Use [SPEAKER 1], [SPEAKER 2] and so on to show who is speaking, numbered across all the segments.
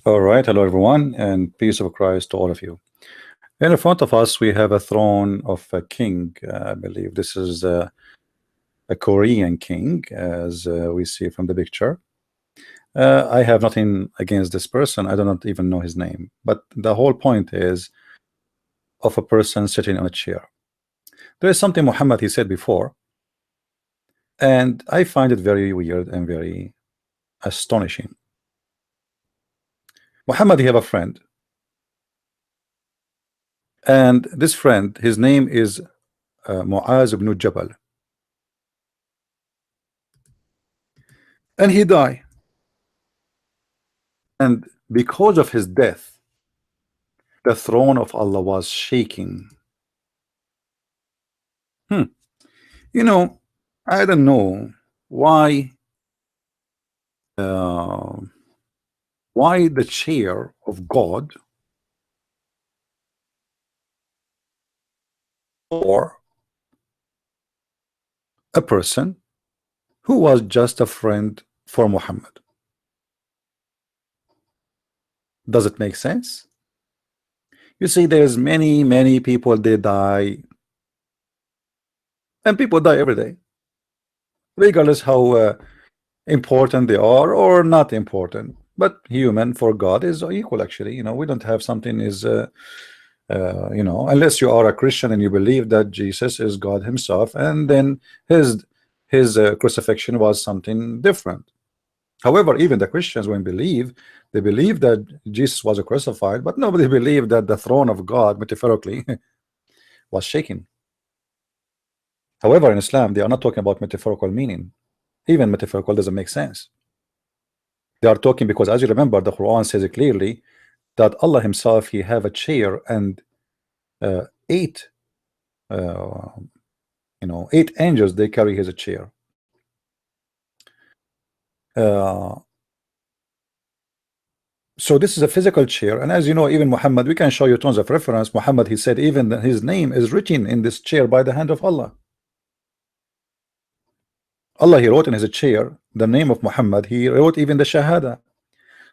[SPEAKER 1] All right, hello everyone, and peace of Christ to all of you. In front of us, we have a throne of a king. I believe this is a Korean king, as we see from the picture. I have nothing against this person. I do not even know his name. But the whole point is of a person sitting on a chair. There is something Muhammad he said before, and I find it very weird and very astonishing. Muhammad, he have a friend, and this friend, his name is Muaz ibn Jabal, and he died. And because of his death, the throne of Allah was shaking. You know, I don't know why the chair of God or a person who was just a friend for Muhammad. Does it make sense? You see, there's many people, they die, and people die every day, regardless how important they are or not important. But human for God is equal, actually. You know, we don't have something is you know, unless you are a Christian and you believe that Jesus is God himself, and then his crucifixion was something different. However, even the Christians, when they believe that Jesus was crucified, but nobody believed that the throne of God, metaphorically, was shaking. However, in Islam, they are not talking about metaphorical meaning. Even metaphorical doesn't make sense. They are talking because, as you remember, the Quran says it clearly that Allah himself, he have a chair, and 8 angels, they carry his chair. So this is a physical chair, and as you know, even Muhammad, we can show you tons of reference. Muhammad, he said even that his name is written in this chair by the hand of Allah. Allah, he wrote in his chair the name of Muhammad. He wrote even the Shahada.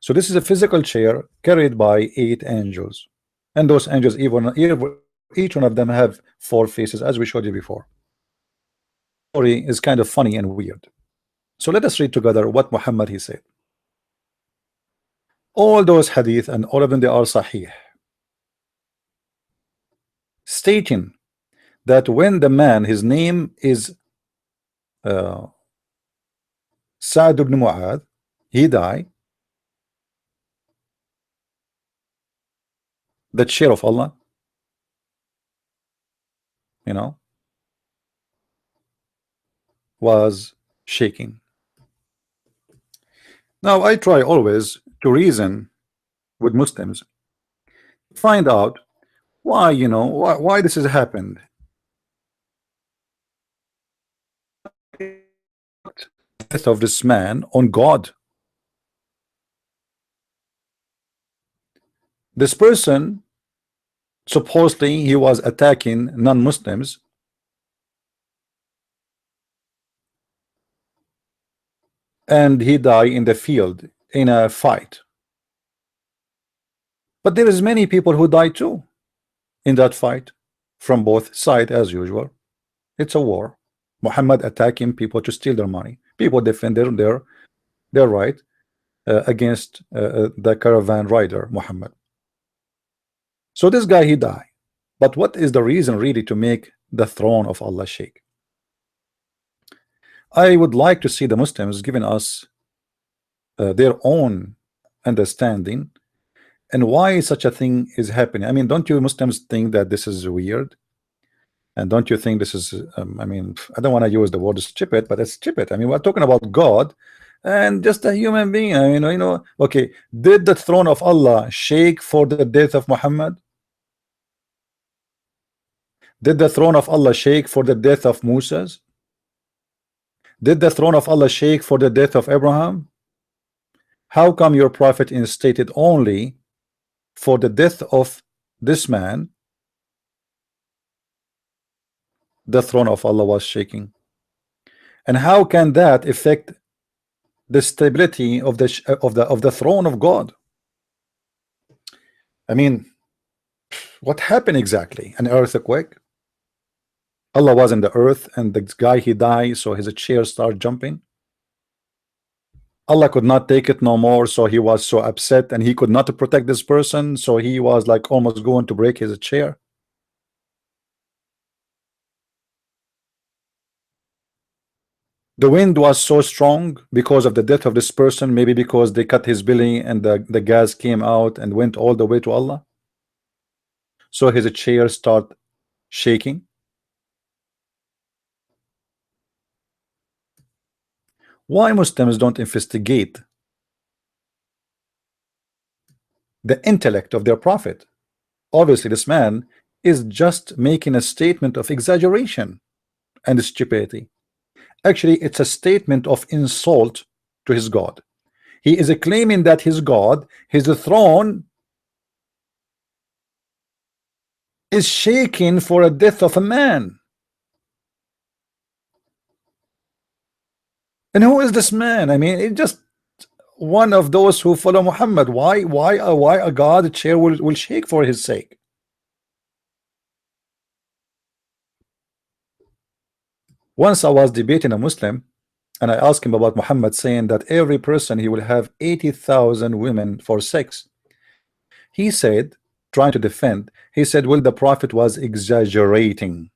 [SPEAKER 1] So this is a physical chair carried by 8 angels, and those angels, even each one of them have 4 faces, as we showed you before. The story is kind of funny and weird. So let us read together what Muhammad he said. All those hadith, and all of them, they are sahih, stating that when the man, his name is Sa'd ibn Mu'adh, he died, the chair of Allah, you know, was shaking. Now I try always to reason with Muslims, find out why, you know, why this has happened. Death of this man on God. This person, supposedly he was attacking non-Muslims, and he died in the field in a fight. But there is many people who died too in that fight from both sides, as usual. It's a war. Muhammad attacking people to steal their money. People defend their right against the caravan rider Muhammad. So this guy, he died. But what is the reason really to make the throne of Allah shake? I would like to see the Muslims giving us their own understanding and why such a thing is happening. I mean, don't you Muslims think that this is weird? And don't you think this is I mean, I don't want to use the word stupid, but it's stupid. I mean, we're talking about God and just a human being. I mean, you know, okay, did the throne of Allah shake for the death of Muhammad? Did the throne of Allah shake for the death of Moses? Did the throne of Allah shake for the death of Abraham? How come your prophet instated only for the death of this man the throne of Allah was shaking? And how can that affect the stability of the throne of God? I mean, what happened exactly? An earthquake? Allah was in the earth and the guy he died, so his chair started jumping. Allah could not take it no more, so he was so upset and he could not protect this person, so he was like almost going to break his chair. The wind was so strong because of the death of this person, maybe because they cut his belly and the gas came out and went all the way to Allah. So his chair started shaking. Why Muslims don't investigate the intellect of their prophet? Obviously, this man is just making a statement of exaggeration and stupidity. Actually, it's a statement of insult to his God. He is claiming that his God, his throne, is shaking for a death of a man. And who is this man? I mean, it's just one of those who follow Muhammad. Why a God chair will shake for his sake? Once I was debating a Muslim and I asked him about Muhammad saying that every person he will have 80,000 women for sex. He said, trying to defend, he said, well, the prophet was exaggerating.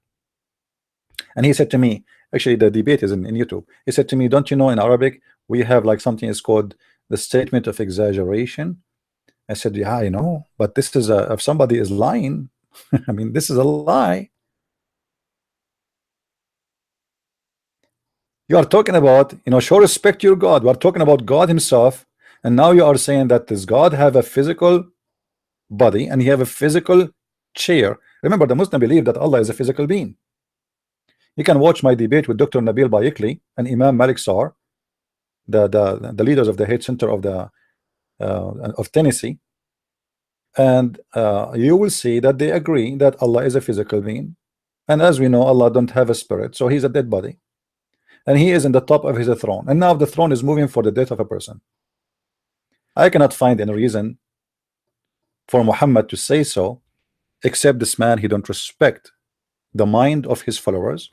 [SPEAKER 1] And he said to me, actually the debate is in YouTube. He said to me, don't you know in Arabic we have like something is called the statement of exaggeration? I said, yeah, I know, but this is if somebody is lying, I mean, this is a lie. You are talking about, show respect to your God. We are talking about God himself, and now you are saying that this God have a physical body and he have a physical chair. Remember, the Muslim believe that Allah is a physical being. You can watch my debate with Dr. Nabil Bayekli and Imam Malik Sar, the leaders of the hate center of Tennessee, and you will see that they agree that Allah is a physical being, and as we know, Allah don't have a spirit, so he's a dead body, and he is in the top of his throne, and now the throne is moving for the death of a person. I cannot find any reason for Muhammad to say so, except this man, he don't respect the mind of his followers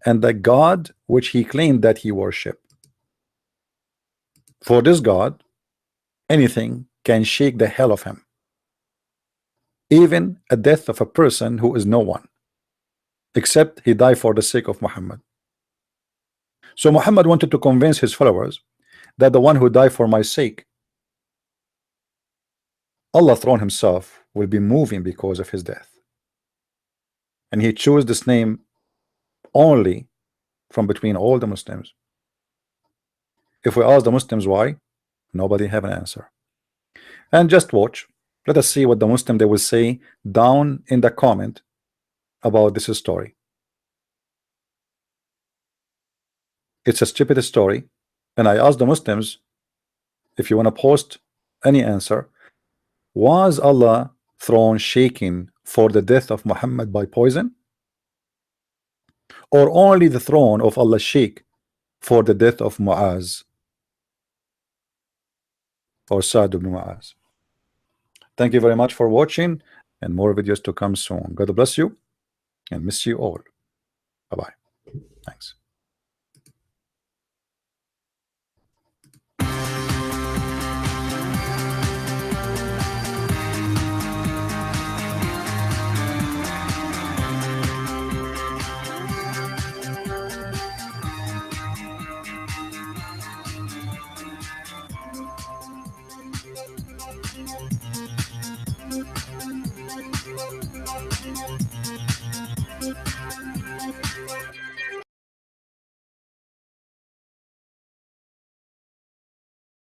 [SPEAKER 1] and the God which he claimed that he worshiped. For this God, anything can shake the hell of him, even a death of a person who is no one, except he died for the sake of Muhammad. So Muhammad wanted to convince his followers that the one who died for my sake, Allah throne himself will be moving because of his death, and he chose this name only from between all the Muslims. If we ask the Muslims why, nobody have an answer. And just watch, let us see what the Muslim they will say down in the comment about this story. It's a stupid story, and I ask the Muslims, if you want to post any answer, was Allah throne shaking for the death of Muhammad by poison, or only the throne of Allah shake for the death of Muaz or Sa'd ibn Muaz? Thank you very much for watching, and more videos to come soon. God bless you and miss you all. Bye-bye. Thanks.